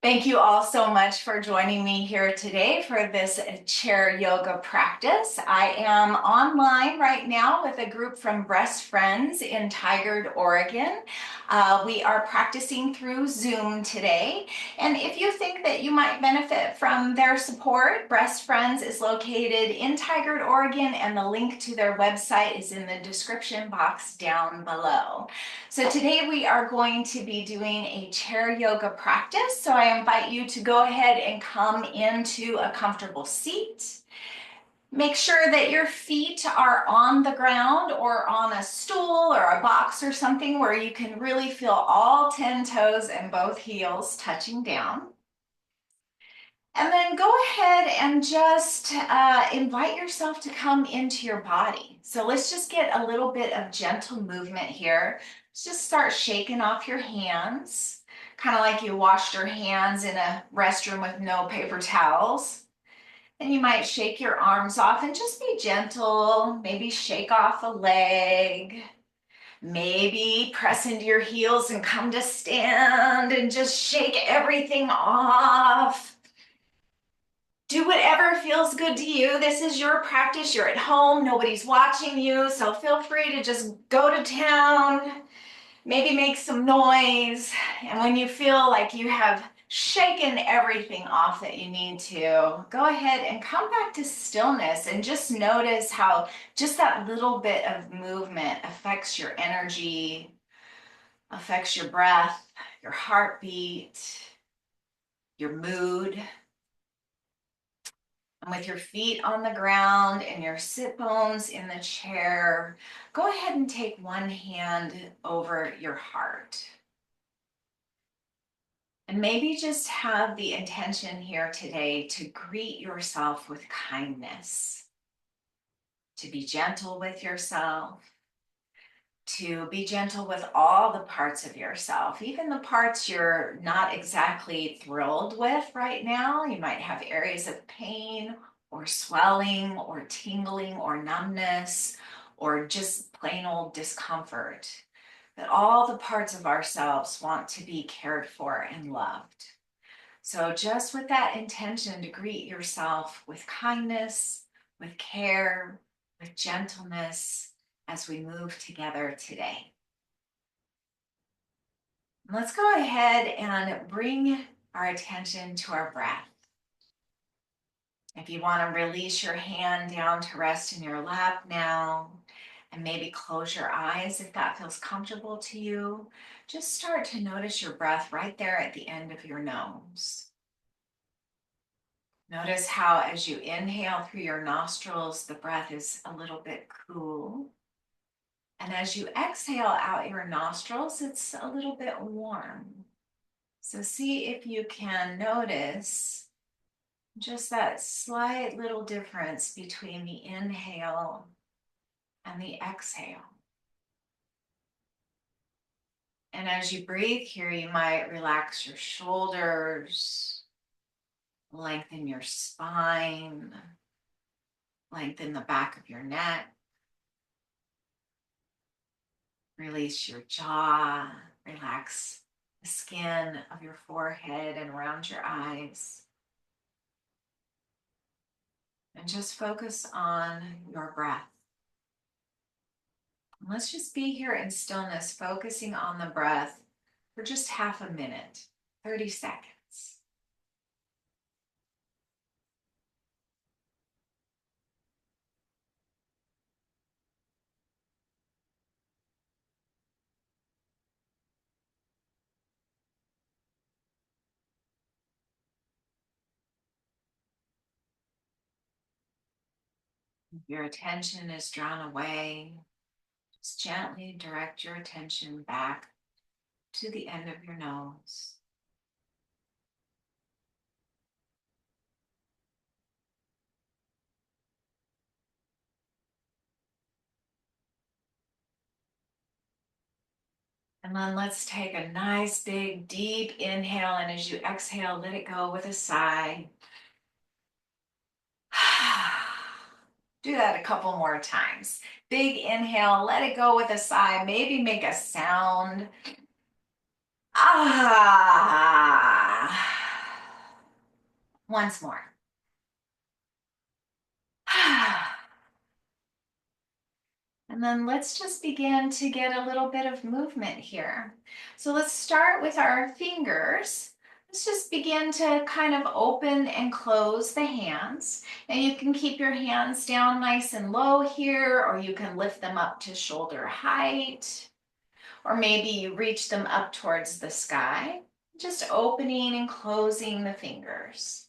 Thank you all so much for joining me here today for this chair yoga practice. I am online right now with a group from Breastfriends in Tigard, Oregon. We are practicing through Zoom today. And if you think that you might benefit from their support, Breastfriends is located in Tigard, Oregon, and the link to their website is in the description box down below. So today we are going to be doing a chair yoga practice. So I invite you to go ahead and come into a comfortable seat. Make sure that your feet are on the ground or on a stool or a box or something where you can really feel all 10 toes and both heels touching down. And then go ahead and just invite yourself to come into your body. So let's just get a little bit of gentle movement here. Let's just start shaking off your hands, kind of like you washed your hands in a restroom with no paper towels. And you might shake your arms off and just be gentle. Maybe shake off a leg. Maybe press into your heels and come to stand and just shake everything off. Do whatever feels good to you. This is your practice. You're at home. Nobody's watching you. So feel free to just go to town. Maybe make some noise. And when you feel like you have shaken everything off that you need to, go ahead and come back to stillness and just notice how just that little bit of movement affects your energy, affects your breath, your heartbeat, your mood. And with your feet on the ground and your sit bones in the chair, go ahead and take one hand over your heart. And maybe just have the intention here today to greet yourself with kindness, to be gentle with yourself, to be gentle with all the parts of yourself, even the parts you're not exactly thrilled with right now. You might have areas of pain or swelling or tingling or numbness or just plain old discomfort. That all the parts of ourselves want to be cared for and loved. So just with that intention to greet yourself with kindness, with care, with gentleness, as we move together today. Let's go ahead and bring our attention to our breath. If you want to release your hand down to rest in your lap now, and maybe close your eyes if that feels comfortable to you, just start to notice your breath right there at the end of your nose. Notice how as you inhale through your nostrils, the breath is a little bit cool. And as you exhale out your nostrils, it's a little bit warm. So see if you can notice just that slight little difference between the inhale and the exhale. And as you breathe here, you might relax your shoulders, lengthen your spine, lengthen the back of your neck. Release your jaw, relax the skin of your forehead and around your eyes. And just focus on your breath. And let's just be here in stillness, focusing on the breath for just half a minute, 30 seconds. If your attention is drawn away, just gently direct your attention back to the end of your nose. And then let's take a nice big deep inhale, and as you exhale, let it go with a sigh. Do that a couple more times. Big inhale, let it go with a sigh, maybe make a sound. Ah. Once more. And then let's just begin to get a little bit of movement here. So let's start with our fingers. Let's just begin to kind of open and close the hands. And you can keep your hands down nice and low here, or you can lift them up to shoulder height, or maybe you reach them up towards the sky, just opening and closing the fingers.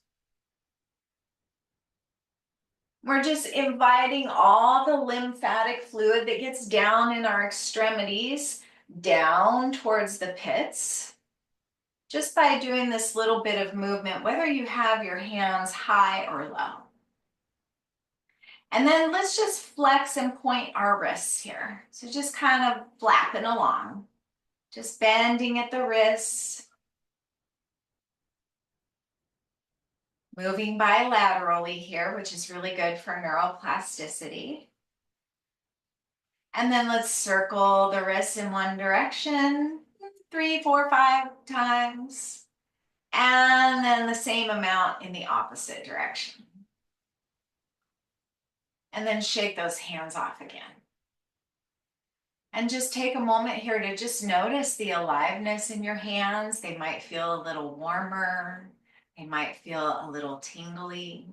We're just inviting all the lymphatic fluid that gets down in our extremities down towards the pits. Just by doing this little bit of movement, whether you have your hands high or low. And then let's just flex and point our wrists here. So just kind of flapping along, just bending at the wrists, moving bilaterally here, which is really good for neuroplasticity. And then let's circle the wrists in one direction, 3, 4, 5 times. And then the same amount in the opposite direction. And then shake those hands off again. And just take a moment here to just notice the aliveness in your hands. They might feel a little warmer. They might feel a little tingly.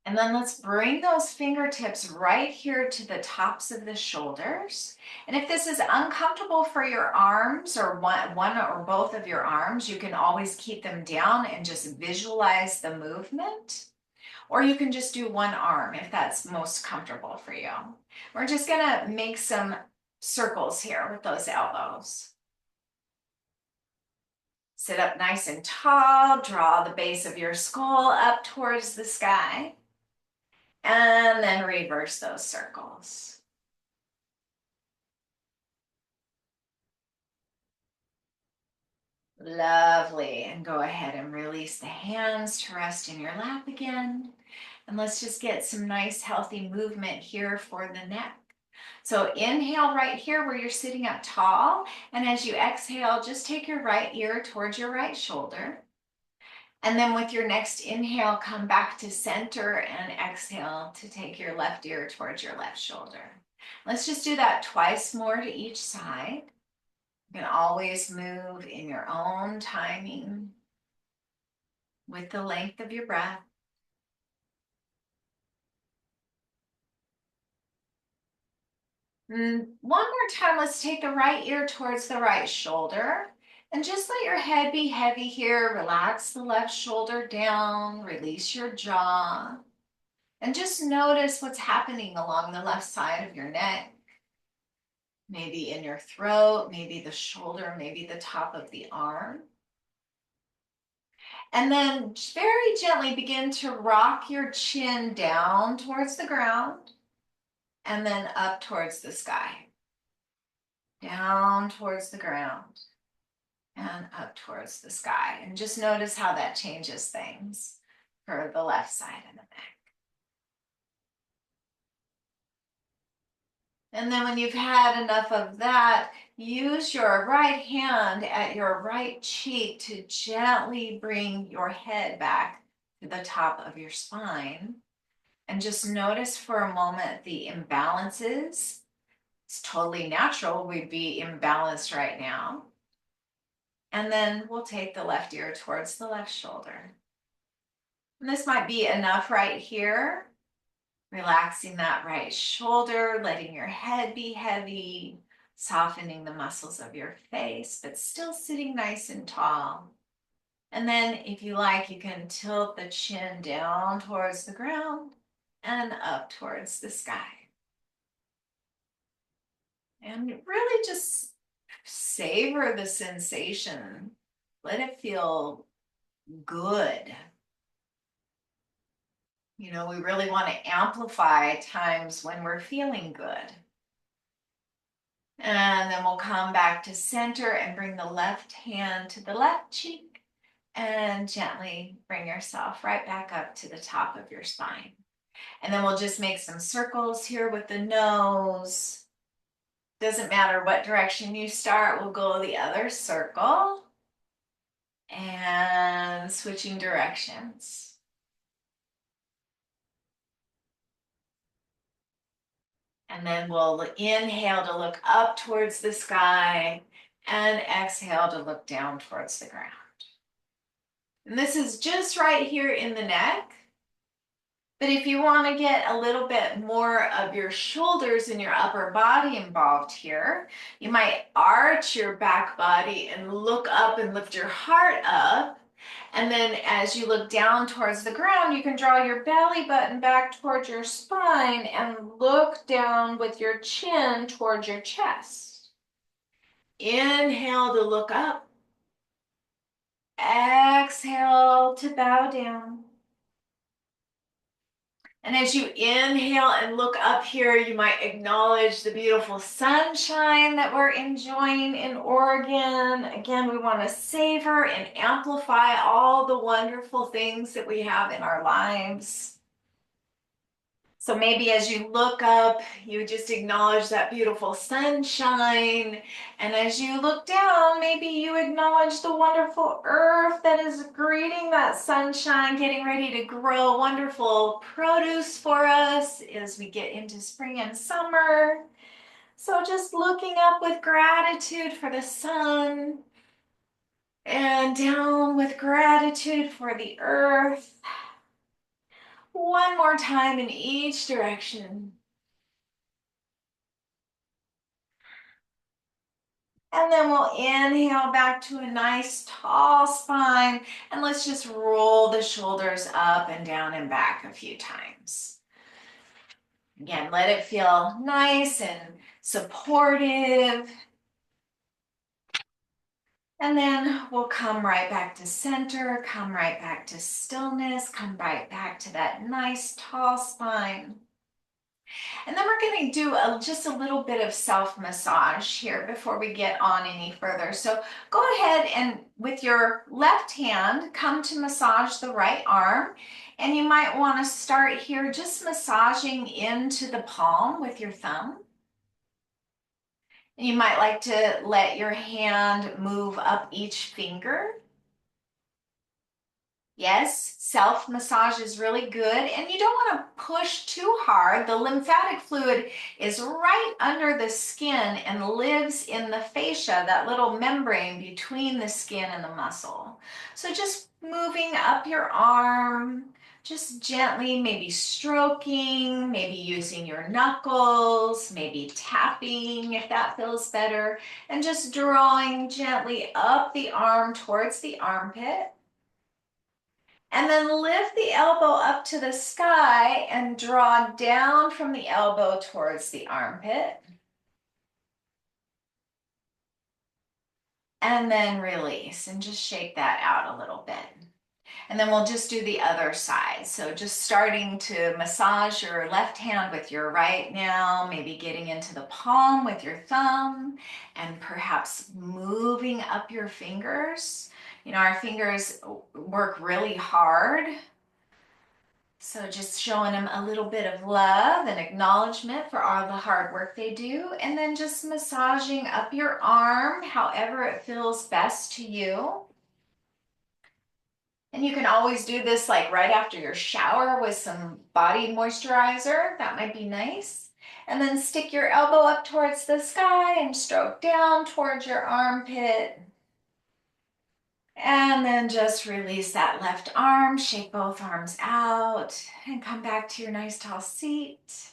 And then let's bring those fingertips right here to the tops of the shoulders. And if this is uncomfortable for your arms or one or both of your arms, you can always keep them down and just visualize the movement. Or you can just do one arm if that's most comfortable for you. We're just gonna make some circles here with those elbows. Sit up nice and tall, draw the base of your skull up towards the sky. And then reverse those circles. Lovely. And go ahead and release the hands to rest in your lap again. And let's just get some nice healthy movement here for the neck. So inhale right here where you're sitting up tall. And as you exhale, just take your right ear towards your right shoulder. And then with your next inhale, come back to center and exhale to take your left ear towards your left shoulder. Let's just do that twice more to each side. You can always move in your own timing with the length of your breath. And one more time, let's take the right ear towards the right shoulder. And just let your head be heavy here. Relax the left shoulder down, release your jaw. And just notice what's happening along the left side of your neck. Maybe in your throat, maybe the shoulder, maybe the top of the arm. And then very gently begin to rock your chin down towards the ground and then up towards the sky. Down towards the ground and up towards the sky. And just notice how that changes things for the left side of the neck. And then when you've had enough of that, use your right hand at your right cheek to gently bring your head back to the top of your spine. And just notice for a moment the imbalances. It's totally natural. We'd be imbalanced right now. And then we'll take the left ear towards the left shoulder. And this might be enough right here. Relaxing that right shoulder, letting your head be heavy, softening the muscles of your face, but still sitting nice and tall. And then if you like, you can tilt the chin down towards the ground and up towards the sky. And really just savor the sensation. Let it feel good. You know, we really want to amplify times when we're feeling good. And then we'll come back to center and bring the left hand to the left cheek and gently bring yourself right back up to the top of your spine. And then we'll just make some circles here with the nose. Doesn't matter what direction you start, we'll go the other circle. And switching directions. And then we'll inhale to look up towards the sky and exhale to look down towards the ground. And this is just right here in the neck. But if you want to get a little bit more of your shoulders and your upper body involved here, you might arch your back body and look up and lift your heart up. And then as you look down towards the ground, you can draw your belly button back towards your spine and look down with your chin towards your chest. Inhale to look up. Exhale to bow down. And as you inhale and look up here, you might acknowledge the beautiful sunshine that we're enjoying in Oregon. Again, we want to savor and amplify all the wonderful things that we have in our lives. So maybe as you look up, you just acknowledge that beautiful sunshine. And as you look down, maybe you acknowledge the wonderful earth that is greeting that sunshine, getting ready to grow wonderful produce for us as we get into spring and summer. So just looking up with gratitude for the sun and down with gratitude for the earth. One more time in each direction. And then we'll inhale back to a nice tall spine. And let's just roll the shoulders up and down and back a few times. Again, let it feel nice and supportive. And then we'll come right back to center, come right back to stillness, come right back to that nice tall spine. And then we're going to do just a little bit of self-massage here before we get on any further. So go ahead and with your left hand, come to massage the right arm. And you might want to start here just massaging into the palm with your thumb. And you might like to let your hand move up each finger. Yes, self-massage is really good, and you don't want to push too hard. The lymphatic fluid is right under the skin and lives in the fascia, that little membrane between the skin and the muscle. So just moving up your arm, just gently, maybe stroking, maybe using your knuckles, maybe tapping if that feels better, and just drawing gently up the arm towards the armpit. And then lift the elbow up to the sky and draw down from the elbow towards the armpit. And then release and just shake that out a little bit. And then we'll just do the other side. So just starting to massage your left hand with your right now, maybe getting into the palm with your thumb and perhaps moving up your fingers. You know, our fingers work really hard. So just showing them a little bit of love and acknowledgement for all the hard work they do. And then just massaging up your arm, however it feels best to you. And you can always do this like right after your shower with some body moisturizer. That might be nice. And then stick your elbow up towards the sky and stroke down towards your armpit. And then just release that left arm, shake both arms out, and come back to your nice tall seat.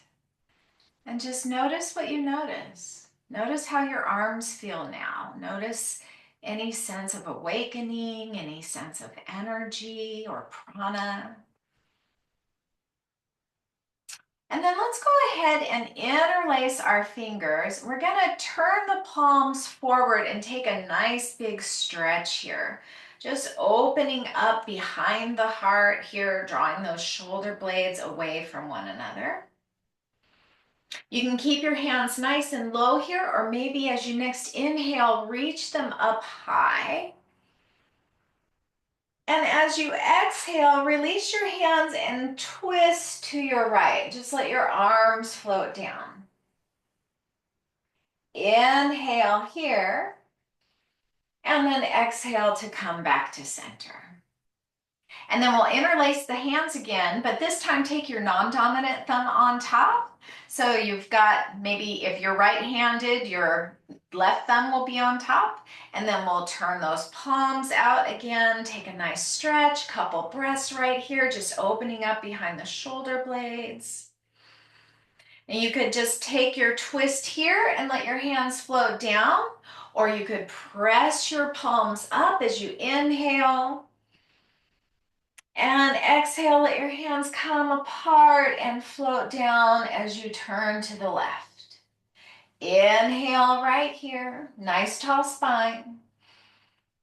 And just notice what you notice. Notice how your arms feel now. Notice any sense of awakening, any sense of energy or prana. And then let's go ahead and interlace our fingers. We're going to turn the palms forward and take a nice big stretch here. Just opening up behind the heart here, drawing those shoulder blades away from one another. You can keep your hands nice and low here, or maybe as you next inhale, reach them up high. And as you exhale, release your hands and twist to your right. Just let your arms float down. Inhale here. And then exhale to come back to center. And then we'll interlace the hands again, but this time take your non-dominant thumb on top. So you've got, maybe if you're right-handed, your left thumb will be on top. And then we'll turn those palms out again, take a nice stretch, couple breaths right here, just opening up behind the shoulder blades. And you could just take your twist here and let your hands float down, or you could press your palms up as you inhale. And exhale, let your hands come apart and float down as you turn to the left. Inhale right here, nice tall spine.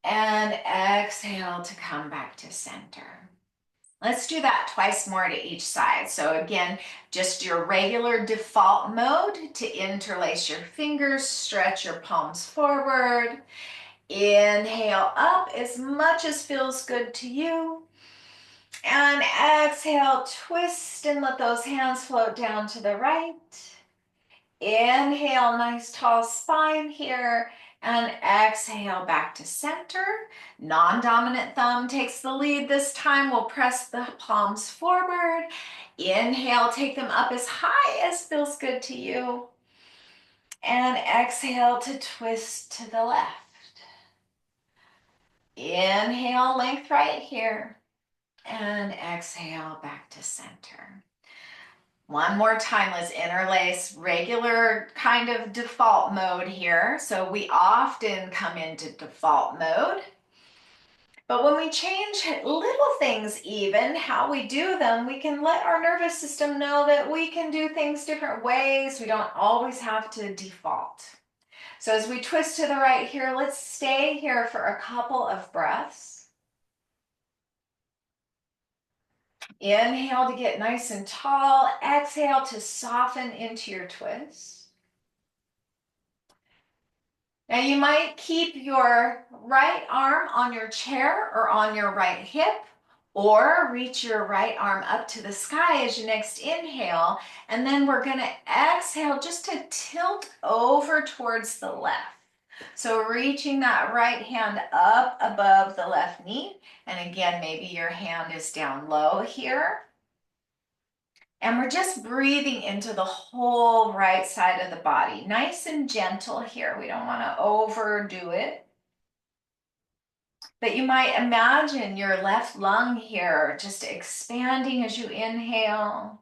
And exhale to come back to center. Let's do that twice more to each side. So again, just your regular default mode to interlace your fingers, stretch your palms forward. Inhale up as much as feels good to you. And exhale, twist and let those hands float down to the right. Inhale, nice tall spine here. And exhale back to center. Non-dominant thumb takes the lead this time. We'll press the palms forward. Inhale, take them up as high as feels good to you. And exhale to twist to the left. Inhale, length right here. And exhale back to center. One more time, let's interlace regular kind of default mode here. So we often come into default mode. But when we change little things, even how we do them, we can let our nervous system know that we can do things different ways. We don't always have to default. So as we twist to the right here, let's stay here for a couple of breaths. Inhale to get nice and tall. Exhale to soften into your twist. Now you might keep your right arm on your chair or on your right hip, or reach your right arm up to the sky as you next inhale. And then we're going to exhale just to tilt over towards the left. So reaching that right hand up above the left knee. And again, maybe your hand is down low here. And we're just breathing into the whole right side of the body. Nice and gentle here. We don't want to overdo it. But you might imagine your left lung here just expanding as you inhale.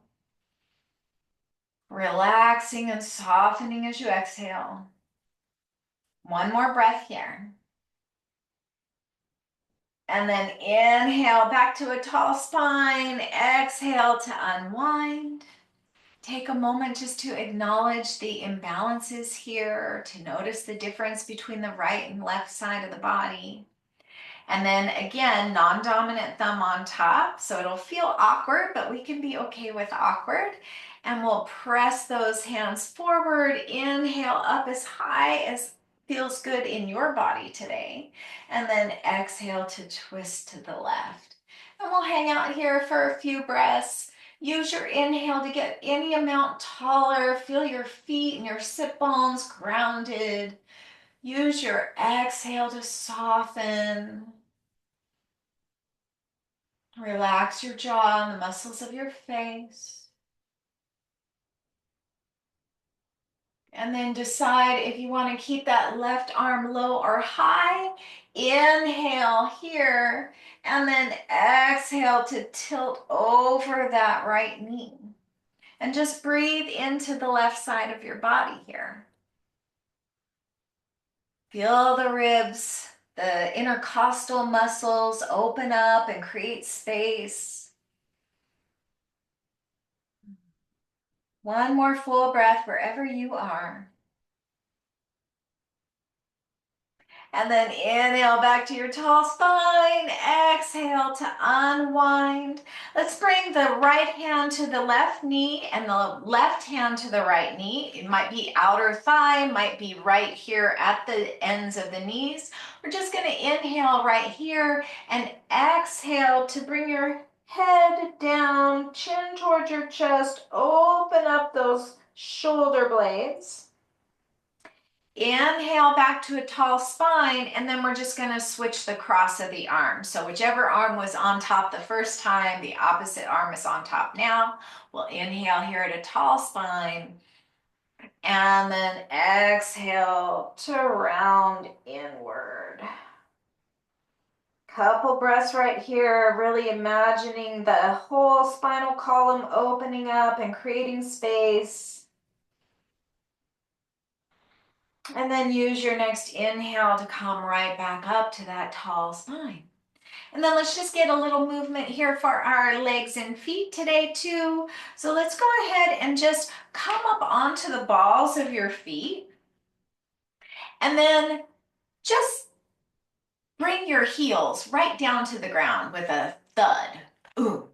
Relaxing and softening as you exhale. One more breath here. And then inhale back to a tall spine. Exhale to unwind. Take a moment just to acknowledge the imbalances here, to notice the difference between the right and left side of the body. And then again, non-dominant thumb on top. So it'll feel awkward, but we can be okay with awkward. And we'll press those hands forward. Inhale up as high as feels good in your body today. And then exhale to twist to the left. And we'll hang out here for a few breaths. Use your inhale to get any amount taller. Feel your feet and your sit bones grounded. Use your exhale to soften. Relax your jaw and the muscles of your face. And then decide if you want to keep that left arm low or high. Inhale here, and then exhale to tilt over that right knee. And just breathe into the left side of your body here. Feel the ribs, the intercostal muscles open up and create space. One more full breath wherever you are. And then inhale back to your tall spine. Exhale to unwind. Let's bring the right hand to the left knee and the left hand to the right knee. It might be outer thigh, might be right here at the ends of the knees. We're just going to inhale right here and exhale to bring your head down, chin towards your chest. Open up those shoulder blades. Inhale back to a tall spine, and then we're just going to switch the cross of the arm. So whichever arm was on top the first time, the opposite arm is on top now. We'll inhale here at a tall spine, and then exhale to round inward. Couple breaths right here, really imagining the whole spinal column opening up and creating space. And then use your next inhale to come right back up to that tall spine. And then let's just get a little movement here for our legs and feet today too. So let's go ahead and just come up onto the balls of your feet. And then just bring your heels right down to the ground with a thud. Ooh.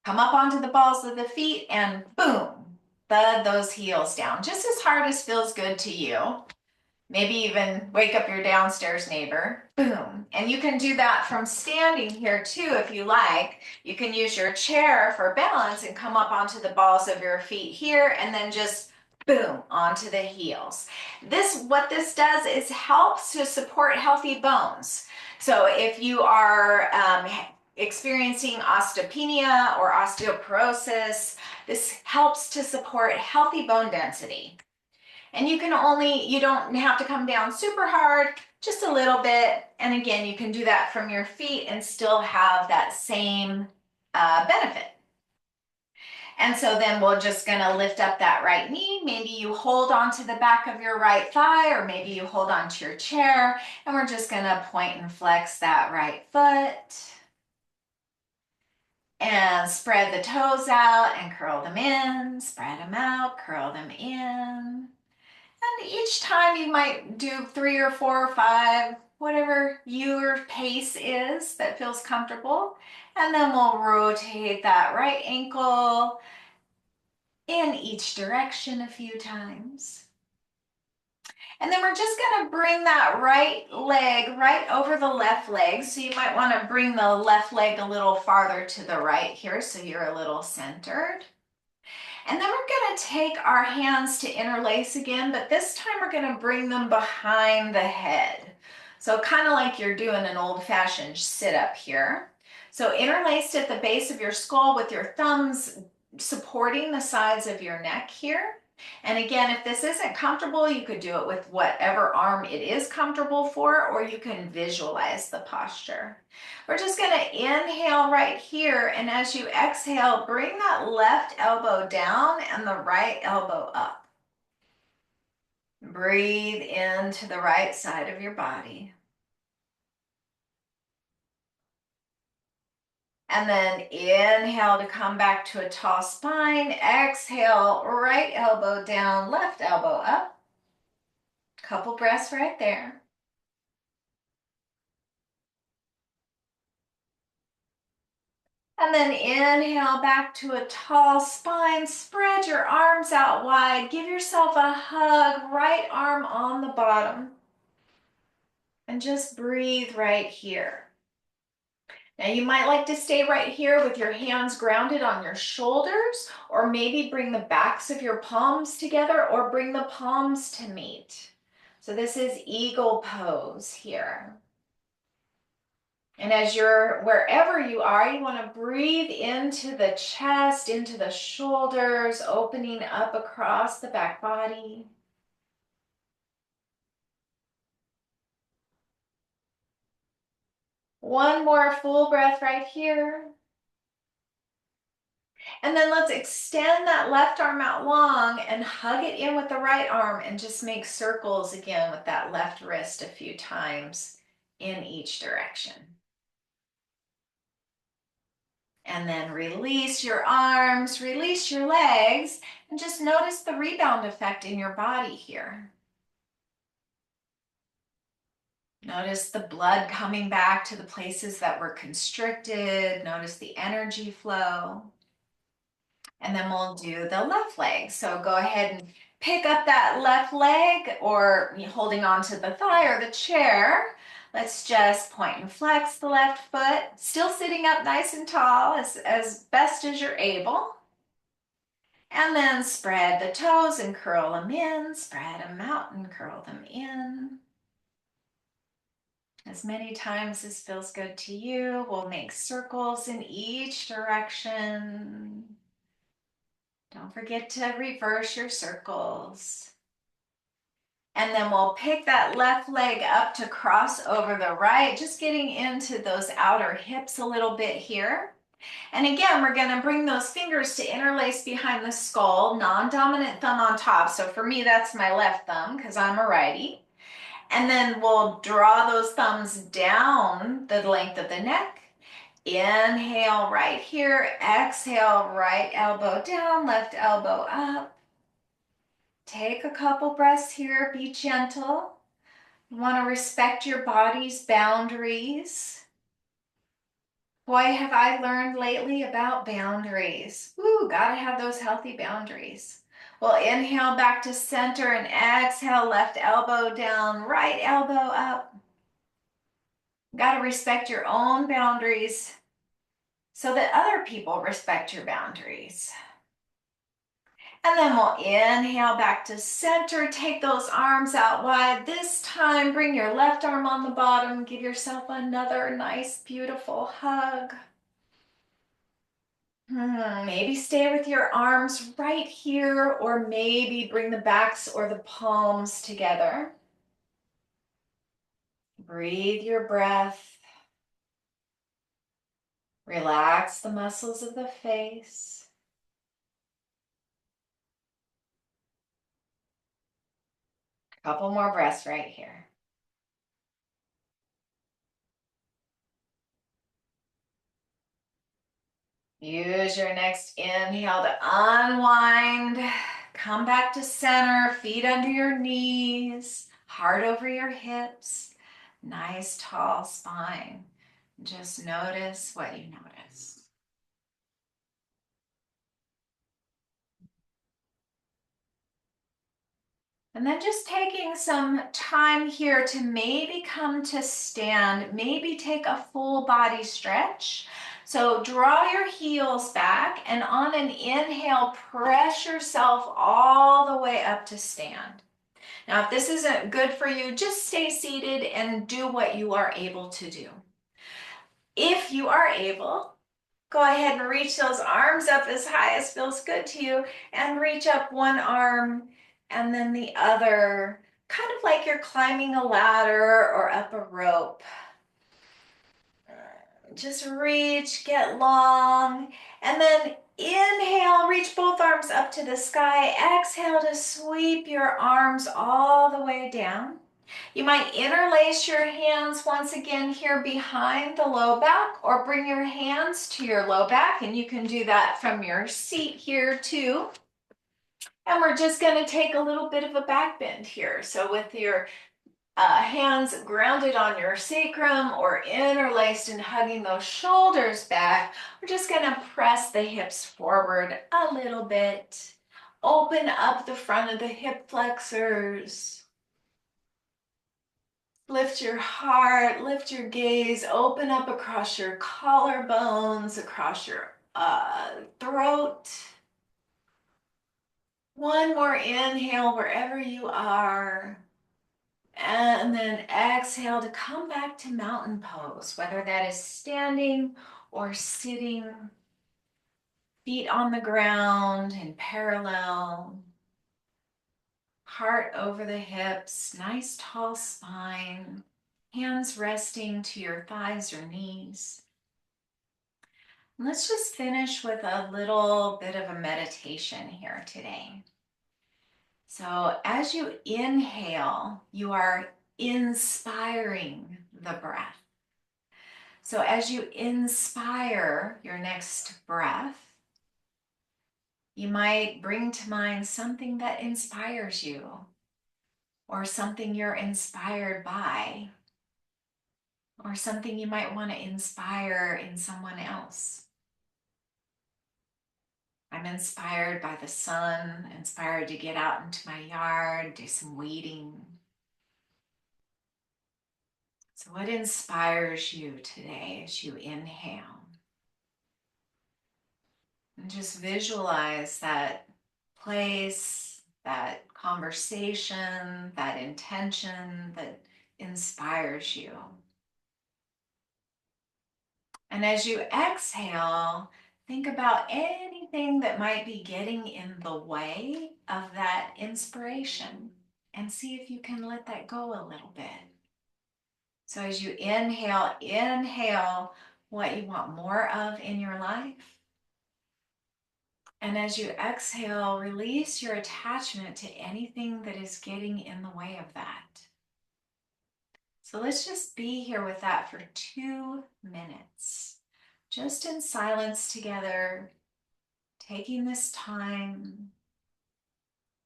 Come up onto the balls of the feet and boom, thud those heels down just as hard as feels good to you. Maybe even wake up your downstairs neighbor. Boom. And you can do that from standing here too if you like. You can use your chair for balance and come up onto the balls of your feet here and then just boom onto the heels. What this does is helps to support healthy bones. So if you are experiencing osteopenia or osteoporosis, this helps to support healthy bone density. And you don't have to come down super hard, just a little bit. And again, you can do that from your feet and still have that same benefit. And so then we're just gonna lift up that right knee. Maybe you hold onto the back of your right thigh, or maybe you hold onto your chair, and we're just gonna point and flex that right foot. And spread the toes out and curl them in, spread them out, curl them in. And each time you might do 3 or 4 or 5, whatever your pace is that feels comfortable. And then we'll rotate that right ankle in each direction a few times. And then we're just going to bring that right leg right over the left leg. So you might want to bring the left leg a little farther to the right here so you're a little centered. And then we're going to take our hands to interlace again, but this time we're going to bring them behind the head. So kind of like you're doing an old-fashioned sit-up here. So interlaced at the base of your skull with your thumbs supporting the sides of your neck here. And again, if this isn't comfortable, you could do it with whatever arm it is comfortable for, or you can visualize the posture. We're just going to inhale right here, and as you exhale, bring that left elbow down and the right elbow up. Breathe into the right side of your body. And then inhale to come back to a tall spine. Exhale, right elbow down, left elbow up. Couple breaths right there. And then inhale back to a tall spine. Spread your arms out wide. Give yourself a hug, right arm on the bottom. And just breathe right here. Now you might like to stay right here with your hands grounded on your shoulders, or maybe bring the backs of your palms together or bring the palms to meet. So this is eagle pose here. And as you're wherever you are, you want to breathe into the chest, into the shoulders, opening up across the back body. One more full breath right here. And then let's extend that left arm out long and hug it in with the right arm and just make circles again with that left wrist a few times in each direction. And then release your arms, release your legs, and just notice the rebound effect in your body here. Notice the blood coming back to the places that were constricted. Notice the energy flow. And then we'll do the left leg. So go ahead and pick up that left leg, or holding on to the thigh or the chair. Let's just point and flex the left foot, still sitting up nice and tall as best as you're able. And then spread the toes and curl them in, spread them out. out and curl them in. As many times as feels good to you. We'll make circles in each direction. Don't forget to reverse your circles. And then we'll pick that left leg up to cross over the right, just getting into those outer hips a little bit here. And again, we're gonna bring those fingers to interlace behind the skull, non-dominant thumb on top. So for me, that's my left thumb because I'm a righty. And then we'll draw those thumbs down the length of the neck. Inhale right here, exhale, right elbow down, left elbow up. Take a couple breaths here, be gentle. You want to respect your body's boundaries. Boy, have I learned lately about boundaries. Woo, gotta have those healthy boundaries. We'll inhale back to center and exhale, left elbow down, right elbow up. Gotta respect your own boundaries so that other people respect your boundaries. And then we'll inhale back to center, take those arms out wide. This time, bring your left arm on the bottom, give yourself another nice, beautiful hug. Maybe stay with your arms right here, or maybe bring the backs or the palms together. Breathe your breath. Relax the muscles of the face. Couple more breaths right here. Use your next inhale to unwind. Come back to center, feet under your knees, heart over your hips. Nice tall spine. Just notice what you notice. And then just taking some time here to maybe come to stand, maybe take a full body stretch. So draw your heels back, and on an inhale, press yourself all the way up to stand. Now, if this isn't good for you, just stay seated and do what you are able to do. If you are able, go ahead and reach those arms up as high as feels good to you, and reach up one arm and then the other, kind of like you're climbing a ladder or up a rope. Just reach, get long, and then inhale, reach both arms up to the sky. Exhale to sweep your arms all the way down. You might interlace your hands once again here behind the low back, or bring your hands to your low back, and you can do that from your seat here too. And we're just going to take a little bit of a back bend here. So with your hands grounded on your sacrum or interlaced and hugging those shoulders back, we're just going to press the hips forward a little bit. Open up the front of the hip flexors. Lift your heart, lift your gaze, open up across your collarbones, across your throat. One more inhale wherever you are. And then exhale to come back to mountain pose, whether that is standing or sitting, feet on the ground in parallel, heart over the hips, nice tall spine, hands resting to your thighs or knees. Let's just finish with a little bit of a meditation here today. So as you inhale, you are inspiring the breath. So as you inspire your next breath, you might bring to mind something that inspires you, or something you're inspired by, or something you might want to inspire in someone else. I'm inspired by the sun, inspired to get out into my yard, do some weeding. So what inspires you today as you inhale? And just visualize that place, that conversation, that intention that inspires you. And as you exhale, think about anything that might be getting in the way of that inspiration and see if you can let that go a little bit. So as you inhale, inhale what you want more of in your life. And as you exhale, release your attachment to anything that is getting in the way of that. So let's just be here with that for 2 minutes, just in silence together, taking this time.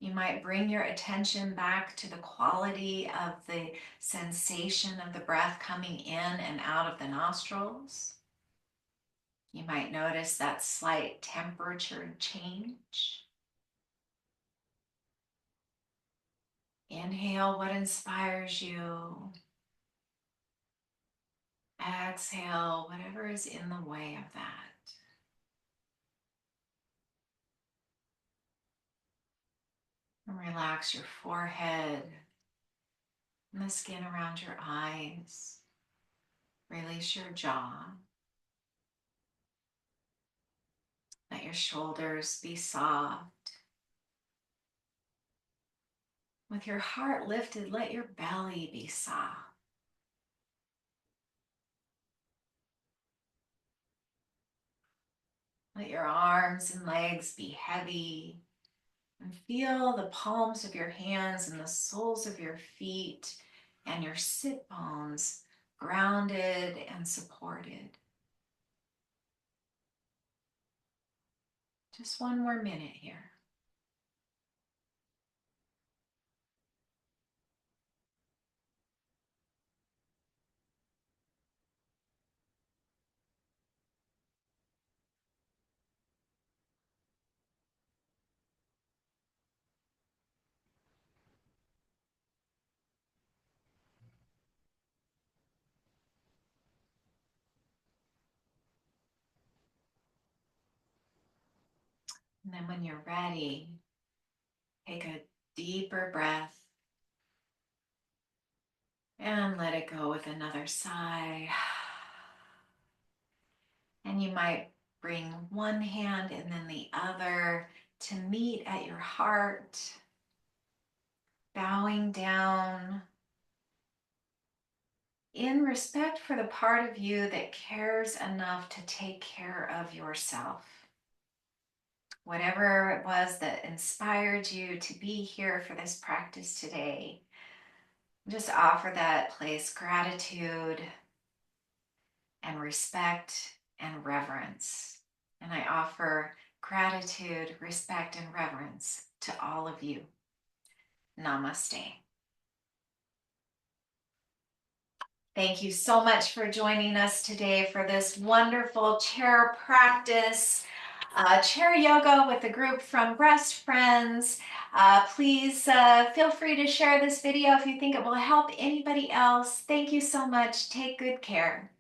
You might bring your attention back to the quality of the sensation of the breath coming in and out of the nostrils. You might notice that slight temperature change. Inhale what inspires you. Exhale whatever is in the way of that. And relax your forehead and the skin around your eyes. Release your jaw. Let your shoulders be soft. With your heart lifted, let your belly be soft. Let your arms and legs be heavy. And feel the palms of your hands and the soles of your feet and your sit bones grounded and supported. Just one more minute here. And then when you're ready, take a deeper breath and let it go with another sigh. And you might bring one hand and then the other to meet at your heart, bowing down in respect for the part of you that cares enough to take care of yourself. Whatever it was that inspired you to be here for this practice today, just offer that place gratitude and respect and reverence. And I offer gratitude, respect, and reverence to all of you. Namaste. Thank you so much for joining us today for this wonderful chair practice, chair yoga with a group from Breastfriends. Please feel free to share this video if you think it will help anybody else. Thank you so much. Take good care.